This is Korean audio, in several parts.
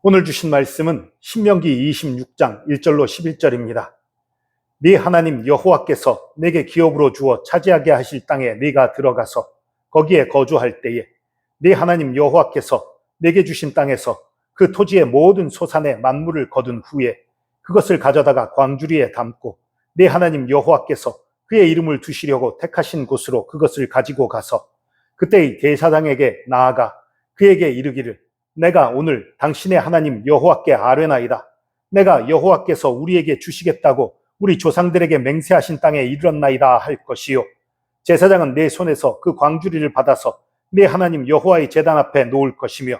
오늘 주신 말씀은 신명기 26장 1절로 11절입니다. 네 하나님 여호와께서 내게 기업으로 주어 차지하게 하실 땅에 네가 들어가서 거기에 거주할 때에 네 하나님 여호와께서 내게 주신 땅에서 그 토지의 모든 소산의 만물을 거둔 후에 그것을 가져다가 광주리에 담고 네 하나님 여호와께서 그의 이름을 두시려고 택하신 곳으로 그것을 가지고 가서 그때의 대사장에게 나아가 그에게 이르기를 내가 오늘 당신의 하나님 여호와께 아뢰나이다. 내가 여호와께서 우리에게 주시겠다고 우리 조상들에게 맹세하신 땅에 이르렀나이다 할 것이요. 제사장은 내 손에서 그 광주리를 받아서 내 하나님 여호와의 제단 앞에 놓을 것이며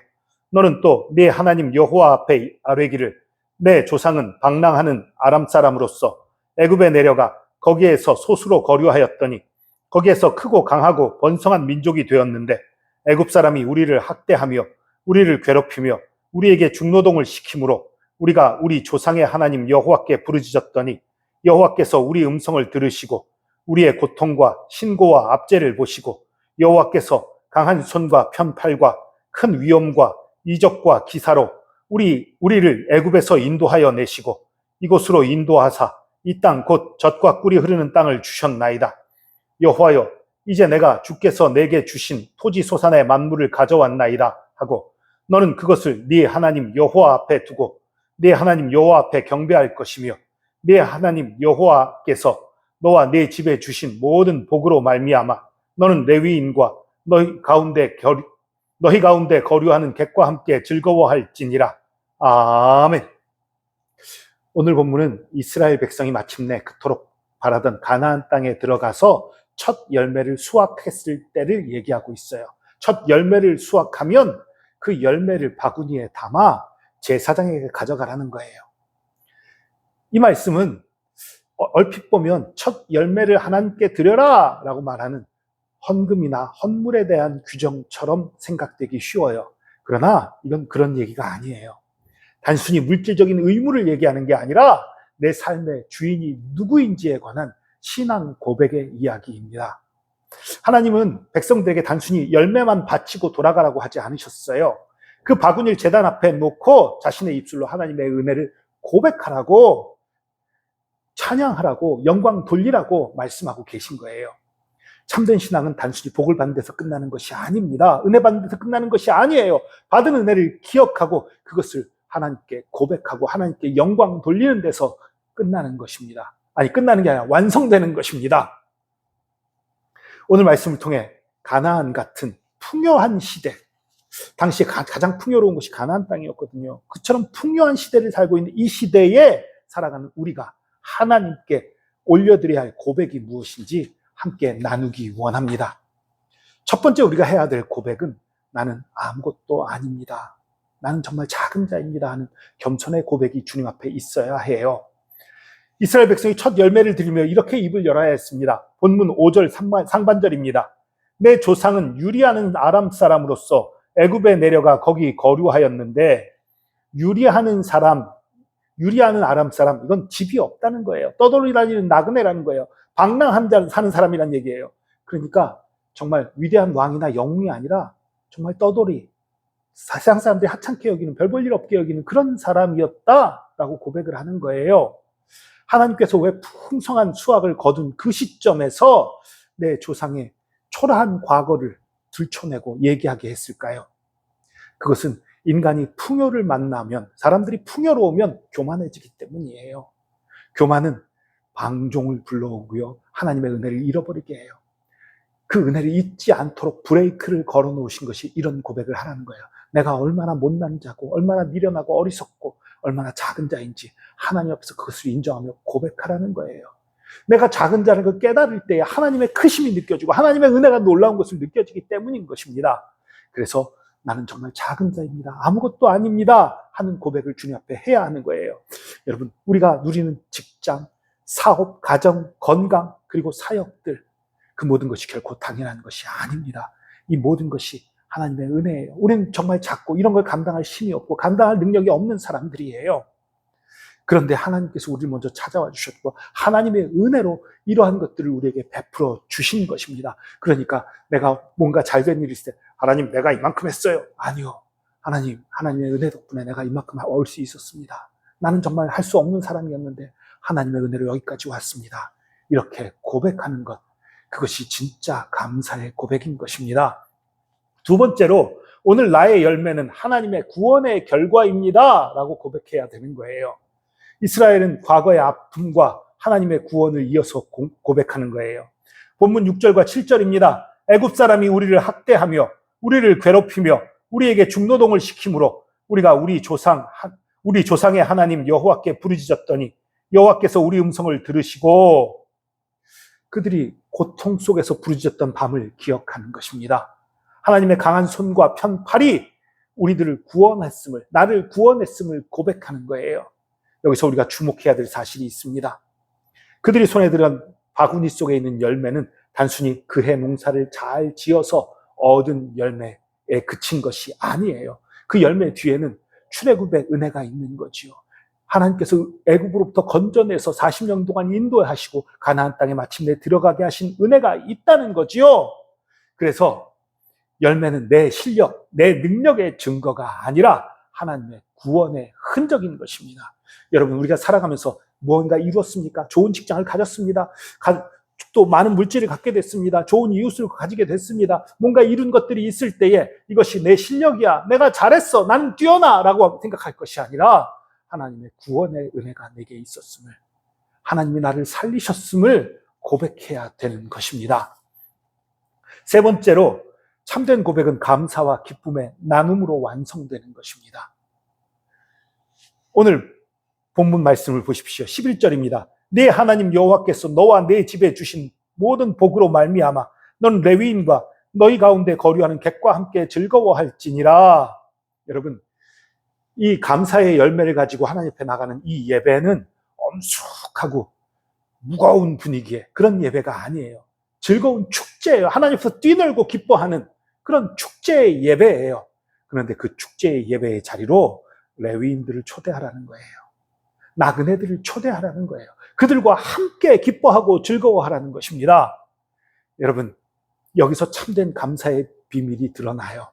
너는 또 내 하나님 여호와 앞에 아뢰기를 내 조상은 방랑하는 아람 사람으로서 애굽에 내려가 거기에서 소수로 거류하였더니 거기에서 크고 강하고 번성한 민족이 되었는데 애굽 사람이 우리를 학대하며 우리를 괴롭히며 우리에게 중노동을 시키므로 우리가 우리 조상의 하나님 여호와께 부르짖었더니 여호와께서 우리 음성을 들으시고 우리의 고통과 신고와 압제를 보시고 여호와께서 강한 손과 편팔과 큰 위엄과 이적과 기사로 우리를 애굽에서 인도하여 내시고 이곳으로 인도하사 이 땅 곧 젖과 꿀이 흐르는 땅을 주셨나이다. 여호와여, 이제 내가 주께서 내게 주신 토지 소산의 만물을 가져왔나이다 하고 너는 그것을 네 하나님 여호와 앞에 두고 네 하나님 여호와 앞에 경배할 것이며 네 하나님 여호와께서 너와 네 집에 주신 모든 복으로 말미암아 너는 레위인과 너희 가운데 거류하는 객과 함께 즐거워할지니라. 아멘. 오늘 본문은 이스라엘 백성이 마침내 그토록 바라던 가나안 땅에 들어가서 첫 열매를 수확했을 때를 얘기하고 있어요. 첫 열매를 수확하면 그 열매를 바구니에 담아 제사장에게 가져가라는 거예요. 이 말씀은 얼핏 보면 첫 열매를 하나님께 드려라 라고 말하는 헌금이나 헌물에 대한 규정처럼 생각되기 쉬워요. 그러나 이건 그런 얘기가 아니에요. 단순히 물질적인 의무를 얘기하는 게 아니라 내 삶의 주인이 누구인지에 관한 신앙 고백의 이야기입니다. 하나님은 백성들에게 단순히 열매만 바치고 돌아가라고 하지 않으셨어요. 그 바구니를 제단 앞에 놓고 자신의 입술로 하나님의 은혜를 고백하라고, 찬양하라고, 영광 돌리라고 말씀하고 계신 거예요. 참된 신앙은 단순히 복을 받는 데서 끝나는 것이 아닙니다. 은혜 받는 데서 끝나는 것이 아니에요. 받은 은혜를 기억하고 그것을 하나님께 고백하고 하나님께 영광 돌리는 데서 끝나는 것입니다. 아니, 끝나는 게 아니라 완성되는 것입니다. 오늘 말씀을 통해 가나안 같은 풍요한 시대, 당시에 가장 풍요로운 곳이 가나안 땅이었거든요. 그처럼 풍요한 시대를 살고 있는 이 시대에 살아가는 우리가 하나님께 올려드려야 할 고백이 무엇인지 함께 나누기 원합니다. 첫 번째 우리가 해야 될 고백은 나는 아무것도 아닙니다. 나는 정말 작은 자입니다 하는 겸손의 고백이 주님 앞에 있어야 해요. 이스라엘 백성이 첫 열매를 드리며 이렇게 입을 열어야 했습니다. 본문 5절 상반절입니다. 내 조상은 유리하는 아람 사람으로서 애굽에 내려가 거기 거류하였는데 유리하는 아람 사람, 이건 집이 없다는 거예요. 떠돌이 다니는 나그네라는 거예요. 방랑한 자 사는 사람이란 얘기예요. 그러니까 정말 위대한 왕이나 영웅이 아니라 정말 떠돌이, 세상 사람들이 하찮게 여기는, 별 볼 일 없게 여기는 그런 사람이었다라고 고백을 하는 거예요. 하나님께서 왜 풍성한 수확을 거둔 그 시점에서 내 조상의 초라한 과거를 들춰내고 얘기하게 했을까요? 그것은 인간이 풍요를 만나면, 사람들이 풍요로우면 교만해지기 때문이에요. 교만은 방종을 불러오고요, 하나님의 은혜를 잃어버리게 해요. 그 은혜를 잊지 않도록 브레이크를 걸어 놓으신 것이 이런 고백을 하라는 거예요. 내가 얼마나 못난 자고 얼마나 미련하고 어리석고 얼마나 작은 자인지 하나님 앞에서 그것을 인정하며 고백하라는 거예요. 내가 작은 자를 그 깨달을 때에 하나님의 크심이 느껴지고 하나님의 은혜가 놀라운 것을 느껴지기 때문인 것입니다. 그래서 나는 정말 작은 자입니다, 아무것도 아닙니다 하는 고백을 주님 앞에 해야 하는 거예요. 여러분, 우리가 누리는 직장, 사업, 가정, 건강, 그리고 사역들, 그 모든 것이 결코 당연한 것이 아닙니다. 이 모든 것이 하나님의 은혜예요. 우리는 정말 작고 이런 걸 감당할 힘이 없고 감당할 능력이 없는 사람들이에요. 그런데 하나님께서 우리를 먼저 찾아와 주셨고 하나님의 은혜로 이러한 것들을 우리에게 베풀어 주신 것입니다. 그러니까 내가 뭔가 잘된 일이 있을 때 하나님 내가 이만큼 했어요. 아니요. 하나님의 은혜 덕분에 내가 이만큼 올 수 있었습니다. 나는 정말 할 수 없는 사람이었는데 하나님의 은혜로 여기까지 왔습니다. 이렇게 고백하는 것, 그것이 진짜 감사의 고백인 것입니다. 두 번째로, 오늘 나의 열매는 하나님의 구원의 결과입니다 라고 고백해야 되는 거예요. 이스라엘은 과거의 아픔과 하나님의 구원을 이어서 고백하는 거예요. 본문 6절과 7절입니다. 애굽 사람이 우리를 학대하며 우리를 괴롭히며 우리에게 중노동을 시키므로 우리가 우리 조상의 하나님 여호와께 부르짖었더니 여호와께서 우리 음성을 들으시고, 그들이 고통 속에서 부르짖었던 밤을 기억하는 것입니다. 하나님의 강한 손과 편 팔이 우리들을 구원했음을, 나를 구원했음을 고백하는 거예요. 여기서 우리가 주목해야 될 사실이 있습니다. 그들이 손에 들은 바구니 속에 있는 열매는 단순히 그해 농사를 잘 지어서 얻은 열매에 그친 것이 아니에요. 그 열매 뒤에는 출애굽의 은혜가 있는 거지요. 하나님께서 애굽으로부터 건져내서 40년 동안 인도하시고 가나안 땅에 마침내 들어가게 하신 은혜가 있다는 거지요. 그래서 열매는 내 실력, 내 능력의 증거가 아니라 하나님의 구원의 흔적인 것입니다. 여러분, 우리가 살아가면서 무언가 이루었습니까? 좋은 직장을 가졌습니다. 또 많은 물질을 갖게 됐습니다. 좋은 이웃을 가지게 됐습니다. 뭔가 이룬 것들이 있을 때에 이것이 내 실력이야, 내가 잘했어, 나는 뛰어나 라고 생각할 것이 아니라 하나님의 구원의 은혜가 내게 있었음을, 하나님이 나를 살리셨음을 고백해야 되는 것입니다. 세 번째로, 참된 고백은 감사와 기쁨의 나눔으로 완성되는 것입니다. 오늘 본문 말씀을 보십시오. 11절입니다. 네 하나님 여호와께서 너와 네 집에 주신 모든 복으로 말미암아 넌 레위인과 너희 가운데 거류하는 객과 함께 즐거워할지니라. 여러분, 이 감사의 열매를 가지고 하나님 앞에 나가는 이 예배는 엄숙하고 무거운 분위기의 그런 예배가 아니에요. 즐거운 축제예요. 하나님 앞에서 뛰놀고 기뻐하는 그런 축제의 예배예요. 그런데 그 축제의 예배의 자리로 레위인들을 초대하라는 거예요. 나그네들을 초대하라는 거예요. 그들과 함께 기뻐하고 즐거워하라는 것입니다. 여러분, 여기서 참된 감사의 비밀이 드러나요.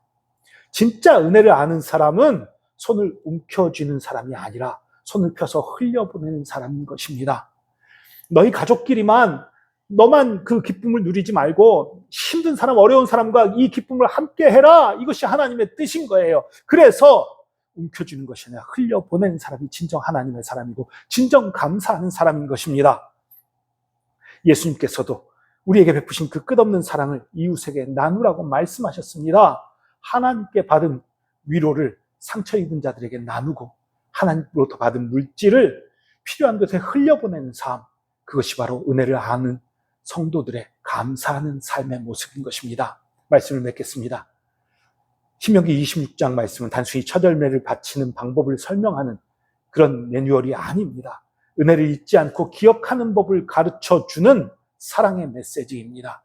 진짜 은혜를 아는 사람은 손을 움켜쥐는 사람이 아니라 손을 펴서 흘려보내는 사람인 것입니다. 너희 가족끼리만, 너만 그 기쁨을 누리지 말고 힘든 사람, 어려운 사람과 이 기쁨을 함께 해라. 이것이 하나님의 뜻인 거예요. 그래서 움켜쥐는 것이 아니라 흘려보내는 사람이 진정 하나님의 사람이고 진정 감사하는 사람인 것입니다. 예수님께서도 우리에게 베푸신 그 끝없는 사랑을 이웃에게 나누라고 말씀하셨습니다. 하나님께 받은 위로를 상처 입은 자들에게 나누고 하나님으로부터 받은 물질을 필요한 곳에 흘려보내는 삶, 그것이 바로 은혜를 아는 성도들의 감사하는 삶의 모습인 것입니다. 말씀을 맺겠습니다. 신명기 26장 말씀은 단순히 첫 열매를 바치는 방법을 설명하는 그런 매뉴얼이 아닙니다. 은혜를 잊지 않고 기억하는 법을 가르쳐주는 사랑의 메시지입니다.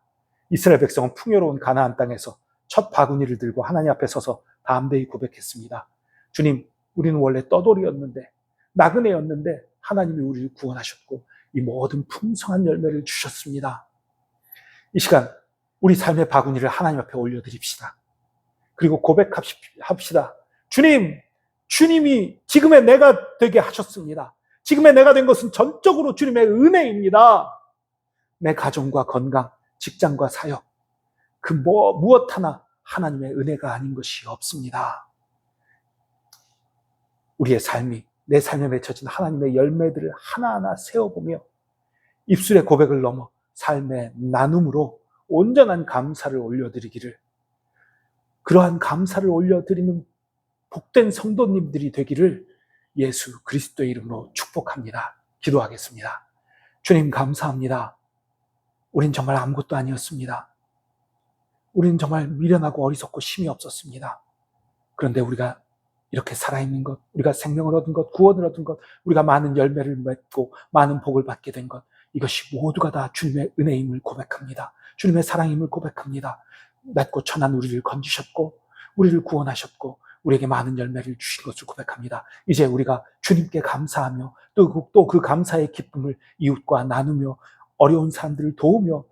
이스라엘 백성은 풍요로운 가나안 땅에서 첫 바구니를 들고 하나님 앞에 서서 담대히 고백했습니다. 주님, 우리는 원래 떠돌이였는데, 나그네였는데 하나님이 우리를 구원하셨고 이 모든 풍성한 열매를 주셨습니다. 이 시간 우리 삶의 바구니를 하나님 앞에 올려드립시다. 그리고 고백합시다. 주님, 주님이 지금의 내가 되게 하셨습니다. 지금의 내가 된 것은 전적으로 주님의 은혜입니다. 내 가정과 건강, 직장과 사역, 그 무엇 하나 하나님의 은혜가 아닌 것이 없습니다. 우리의 삶이, 내 삶에 맺혀진 하나님의 열매들을 하나하나 세워보며 입술의 고백을 넘어 삶의 나눔으로 온전한 감사를 올려드리기를, 그러한 감사를 올려드리는 복된 성도님들이 되기를 예수 그리스도의 이름으로 축복합니다. 기도하겠습니다. 주님, 감사합니다. 우린 정말 아무것도 아니었습니다. 우리는 정말 미련하고 어리석고 힘이 없었습니다. 그런데 우리가 이렇게 살아있는 것, 우리가 생명을 얻은 것, 구원을 얻은 것, 우리가 많은 열매를 맺고 많은 복을 받게 된 것, 이것이 모두가 다 주님의 은혜임을 고백합니다. 주님의 사랑임을 고백합니다. 낮고 천한 우리를 건지셨고 우리를 구원하셨고 우리에게 많은 열매를 주신 것을 고백합니다. 이제 우리가 주님께 감사하며 또 그 감사의 기쁨을 이웃과 나누며 어려운 사람들을 도우며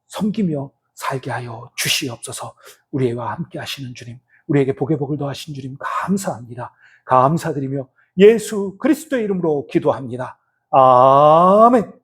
섬기며 살게 하여 주시옵소서. 우리와 함께 하시는 주님, 우리에게 복의 복을 더하신 주님 감사합니다. 감사드리며 예수 그리스도의 이름으로 기도합니다. 아멘.